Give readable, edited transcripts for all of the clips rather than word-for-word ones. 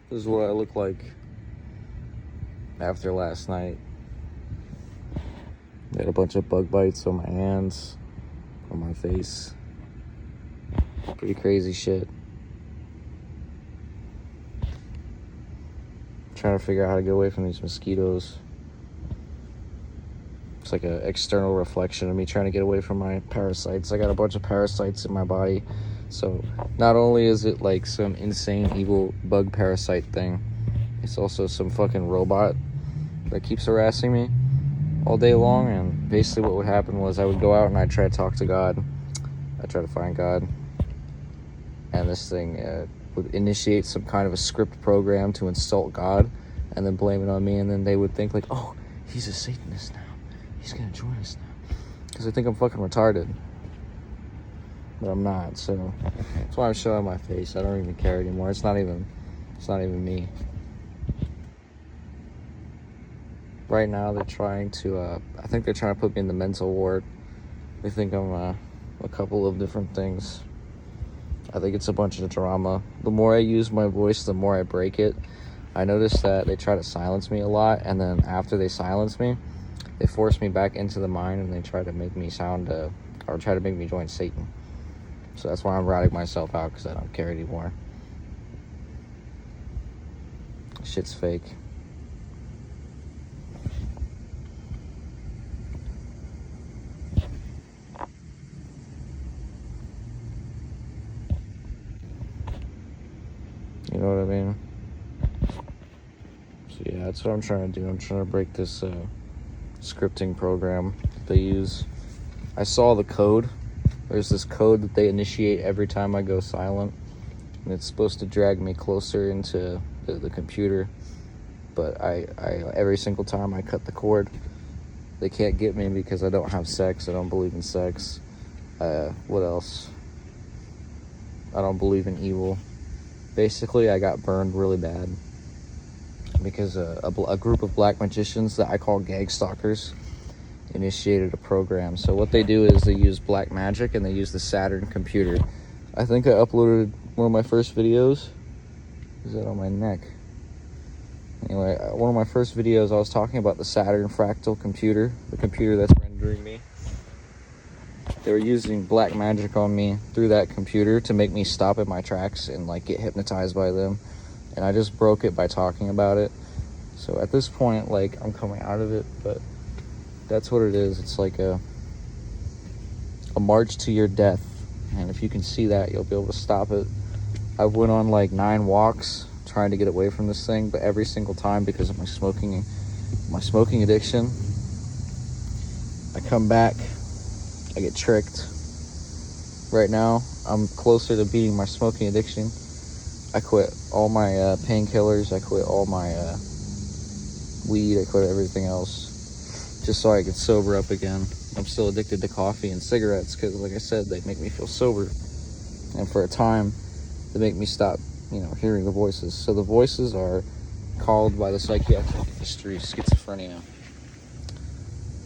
This is what I look like after last night. I had a bunch of bug bites on my hands, on my face. Pretty crazy shit. Trying to figure out how to get away from these mosquitoes. It's like an external reflection of me trying to get away from my parasites. I got a bunch of parasites in my body. So not only is it like some insane evil bug parasite thing, it's also some fucking robot that keeps harassing me all day long. And basically what would happen was I would go out and I'd try to talk to God. I'd try to find God. And this thing would initiate some kind of a script program to insult God and then blame it on me. And then they would think like, oh, he's a Satanist now. He's going to join us now. Because they think I'm fucking retarded. But I'm not, so that's why I'm showing my face. I don't even care anymore. It's not even me. Right now they're trying to, I think they're trying to put me in the mental ward. They think I'm a couple of different things. I think it's a bunch of drama. The more I use my voice, the more I break it. I noticed that they try to silence me a lot, and then after they silence me, they force me back into the mind, and they try to make me sound, or try to make me join Satan. So that's why I'm ratting myself out, because I don't care anymore. Shit's fake. You know what I mean? So yeah, that's what I'm trying to do. I'm trying to break this scripting program that they use. I saw the code. There's this code that they initiate every time I go silent, and it's supposed to drag me closer into the computer, but I every single time I cut the cord, they can't get me because I don't have sex. I don't believe in sex. What else? I don't believe in evil. Basically, I got burned really bad because a group of black magicians that I call gag stalkers initiated a program. So what they do is they use black magic and they use the Saturn computer. I think I uploaded one of my first videos. Is that on my neck? Anyway, one of my first videos, I was talking about the Saturn fractal computer, the computer that's rendering me. They were using black magic on me through that computer to make me stop in my tracks and like get hypnotized by them. And I just broke it by talking about it. So at this point, like, I'm coming out of it, but that's what it is. It's like a march to your death. And if you can see that, you'll be able to stop it. I went on like 9 walks trying to get away from this thing, but every single time, because of my smoking addiction, I come back, I get tricked. Right now, I'm closer to beating my smoking addiction. I quit all my painkillers, I quit all my weed, I quit everything else, just so I could sober up again. I'm still addicted to coffee and cigarettes because, like I said, they make me feel sober. And for a time, they make me stop, hearing the voices. So the voices are called by the psychiatric industry schizophrenia.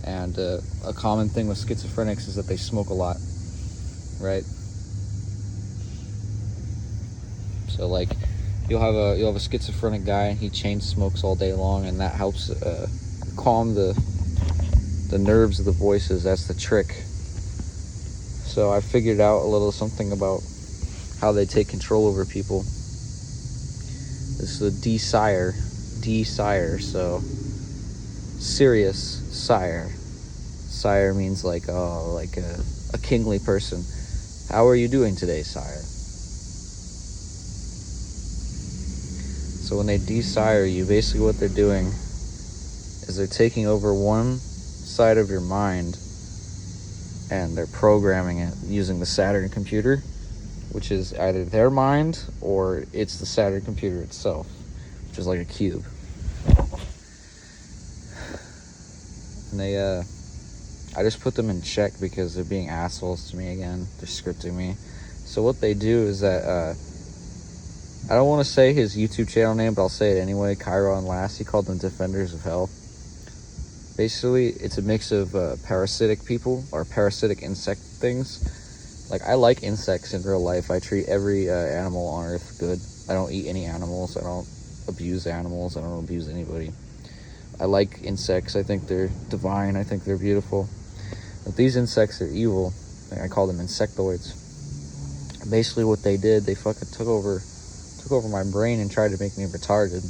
And a common thing with schizophrenics is that they smoke a lot, right? So like, you'll have a schizophrenic guy, and he chain smokes all day long, and that helps calm the nerves of the voices. That's the trick. So I figured out a little something about how they take control over people. This is a D-sire, so Sirius sire. Sire means like a kingly person. How are you doing today, sire? So when they desire you, basically what they're doing is they're taking over one side of your mind and they're programming it using the Saturn computer, which is either their mind or it's the Saturn computer itself, which is like a cube. And they, I just put them in check because they're being assholes to me again. They're scripting me. So what they do is that, I don't want to say his YouTube channel name, but I'll say it anyway. Chiron Lass, he called them Defenders of Hell. Basically, it's a mix of parasitic people, or parasitic insect things. Like, I like insects in real life. I treat every animal on Earth good. I don't eat any animals. I don't abuse animals. I don't abuse anybody. I like insects. I think they're divine. I think they're beautiful. But these insects are evil. I call them insectoids. Basically what they did, they fucking took over my brain and tried to make me retarded.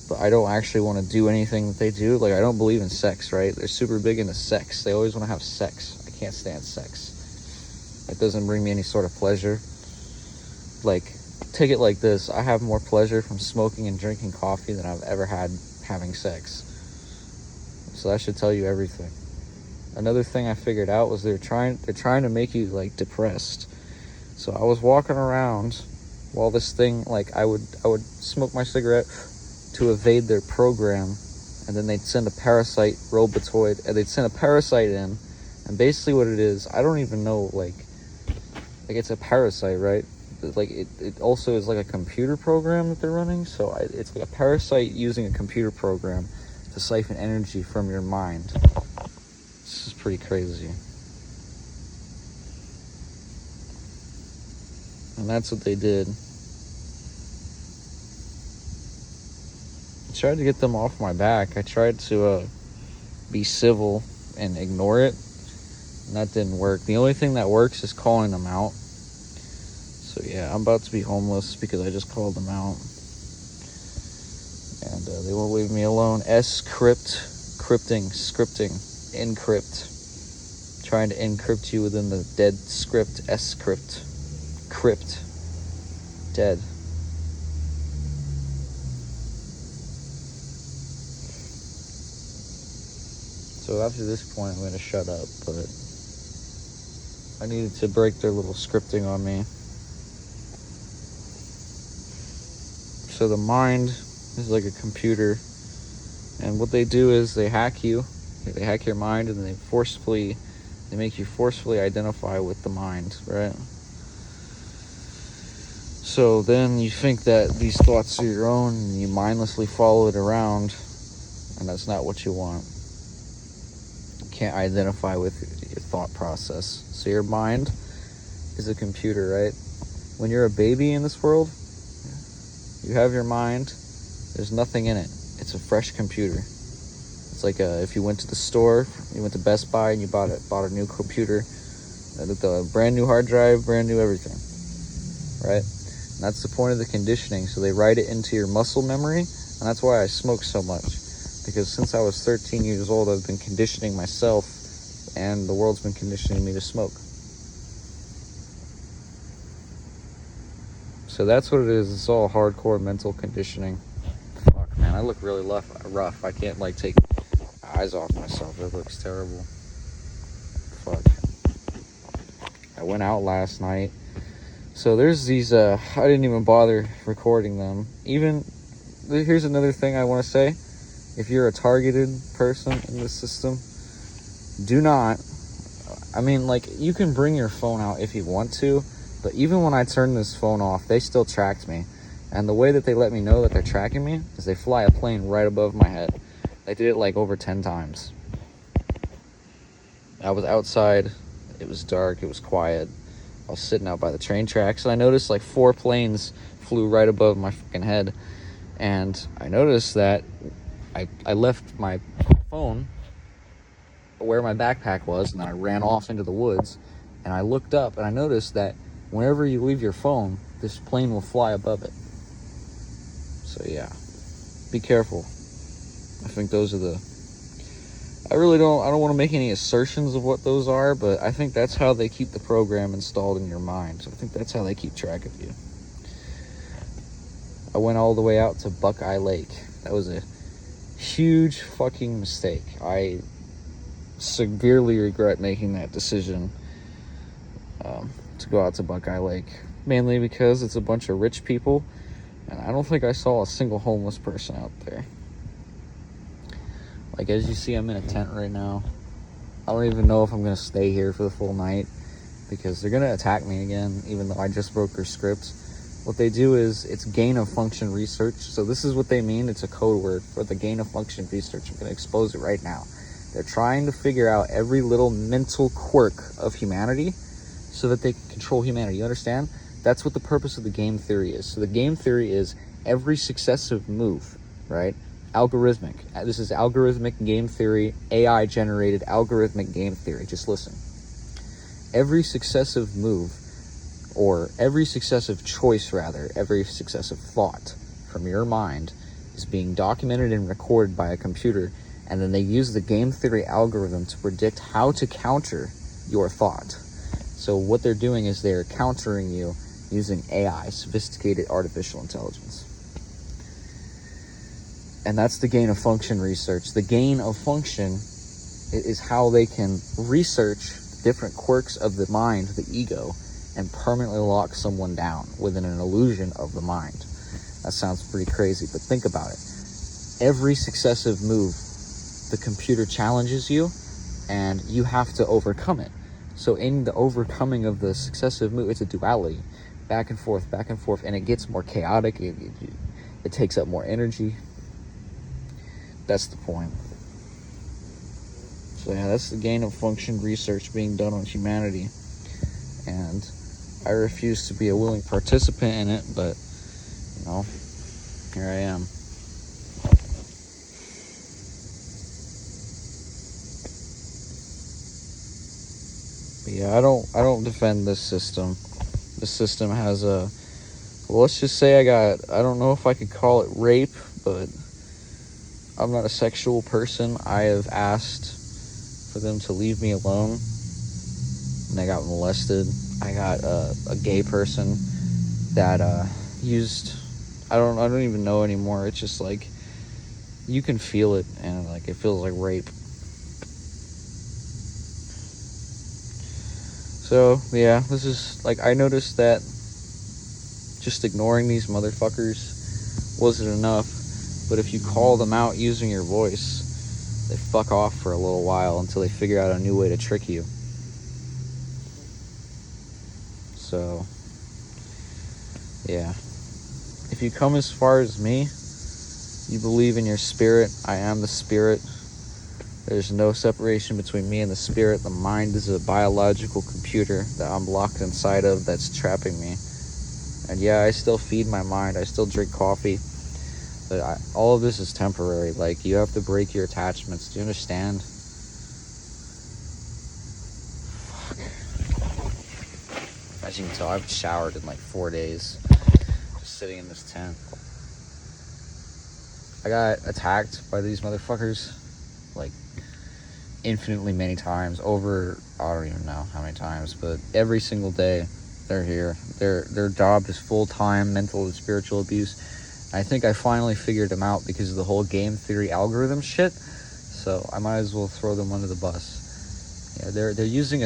But I don't actually want to do anything that they do. Like, I don't believe in sex, right? They're super big into sex. They always want to have sex. I can't stand sex. It doesn't bring me any sort of pleasure. Like, take it like this. I have more pleasure from smoking and drinking coffee than I've ever had having sex. So that should tell you everything. Another thing I figured out was they're trying to make you, like, depressed. So I was walking around while this thing, like, I would smoke my cigarette to evade their program, and then they'd send a parasite robotoid, and they'd send a parasite in, and basically what it is, I don't even know, like it's a parasite, right? Like, it also is like a computer program that they're running, so it's like a parasite using a computer program to siphon energy from your mind. This is pretty crazy. And that's what they did. I tried to get them off my back. I tried to be civil and ignore it, and that didn't work. The only thing that works is calling them out. So yeah, I'm about to be homeless because I just called them out, and they won't leave me alone. Scripting, encrypt, trying to encrypt you within the dead script. Crypt, dead. So after this point, I'm going to shut up, but I needed to break their little scripting on me. So the mind is like a computer, and what they do is they hack you. They hack your mind, and they make you forcefully identify with the mind, right? So then you think that these thoughts are your own, and you mindlessly follow it around, and that's not what you want. Can't identify with your thought process. So your mind is a computer, right? When you're a baby in this world, you have your mind. There's nothing in it. It's a fresh computer. It's like if you went to the store, you went to Best Buy and you bought a new computer, the brand new hard drive, brand new everything, right? And that's the point of the conditioning. So they write it into your muscle memory, and that's why I smoke so much. Because since I was 13 years old, I've been conditioning myself, and the world's been conditioning me to smoke. So that's what it is. It's all hardcore mental conditioning. Fuck, man, I look really rough. I can't, like, take my eyes off myself. It looks terrible. Fuck. I went out last night. So there's these, I didn't even bother recording them. Here's another thing I want to say. If you're a targeted person in this system, do not, you can bring your phone out if you want to, but even when I turned this phone off, they still tracked me. And the way that they let me know that they're tracking me is they fly a plane right above my head. They did it like over 10 times. I was outside, it was dark, it was quiet. I was sitting out by the train tracks, and I noticed like 4 planes flew right above my fucking head. And I noticed that I left my phone where my backpack was, and then I ran off into the woods, and I looked up, and I noticed that whenever you leave your phone, this plane will fly above it. So yeah, be careful. I think those are I don't want to make any assertions of what those are, but I think that's how they keep the program installed in your mind. So I think that's how they keep track of you. I went all the way out to Buckeye Lake. That was a huge fucking mistake. I severely regret making that decision to go out to Buckeye Lake, mainly because it's a bunch of rich people, and I don't think I saw a single homeless person out there. Like, as you see, I'm in a tent right now. I don't even know if I'm going to stay here for the full night, because they're going to attack me again, even though I just broke their script. What they do is, it's gain-of-function research. So this is what they mean. It's a code word for the gain-of-function research. I'm going to expose it right now. They're trying to figure out every little mental quirk of humanity so that they can control humanity. You understand? That's what the purpose of the game theory is. So the game theory is every successive move, right? Algorithmic. This is algorithmic game theory, AI generated algorithmic game theory. Just listen. Every successive move, or every successive choice rather, every successive thought from your mind is being documented and recorded by a computer, and then they use the game theory algorithm to predict how to counter your thought. So what they're doing is they're countering you using AI, sophisticated artificial intelligence. And that's the gain of function research. The gain of function is how they can research different quirks of the mind, the ego, and permanently lock someone down within an illusion of the mind. That sounds pretty crazy, but think about it. Every successive move, the computer challenges you, and you have to overcome it. So in the overcoming of the successive move, it's a duality, back and forth, and it gets more chaotic. It takes up more energy. That's the point. So yeah, that's the gain of function research being done on humanity. And I refuse to be a willing participant in it, but, you know, here I am. But yeah, I don't defend this system. This system has a, well, let's just say I don't know if I could call it rape, but I'm not a sexual person. I have asked for them to leave me alone, and I got molested. I got a gay person that used, I don't even know anymore. It's just like, you can feel it, and like it feels like rape. So yeah, this is like, I noticed that just ignoring these motherfuckers wasn't enough. But if you call them out using your voice, they fuck off for a little while until they figure out a new way to trick you. So, yeah. If you come as far as me, you believe in your spirit. I am the spirit. There's no separation between me and the spirit. The mind is a biological computer that I'm locked inside of that's trapping me. And yeah, I still feed my mind. I still drink coffee. But all of this is temporary. Like, you have to break your attachments. Do you understand? Fuck. As you can tell, I've showered in like 4 days. Just sitting in this tent. I got attacked by these motherfuckers. Like, infinitely many times. Over, I don't even know how many times. But every single day, they're here. Their job is full-time mental and spiritual abuse. I think I finally figured them out because of the whole game theory algorithm shit. So I might as well throw them under the bus. Yeah, they're using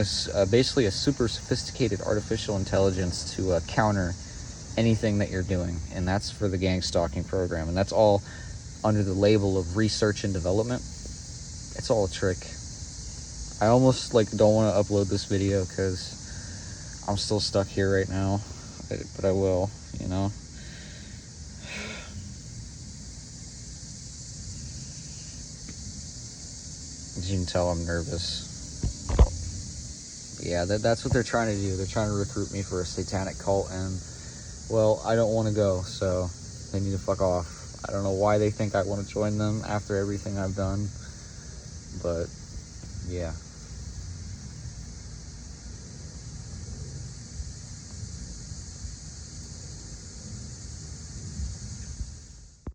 basically a super sophisticated artificial intelligence to counter anything that you're doing, and that's for the gang stalking program, and that's all under the label of research and development. It's all a trick. I almost don't want to upload this video because I'm still stuck here right now, but I will, you know. As you can tell, I'm nervous. But yeah, that's what they're trying to do. They're trying to recruit me for a satanic cult, and, well, I don't want to go, so they need to fuck off. I don't know why they think I want to join them after everything I've done, but yeah.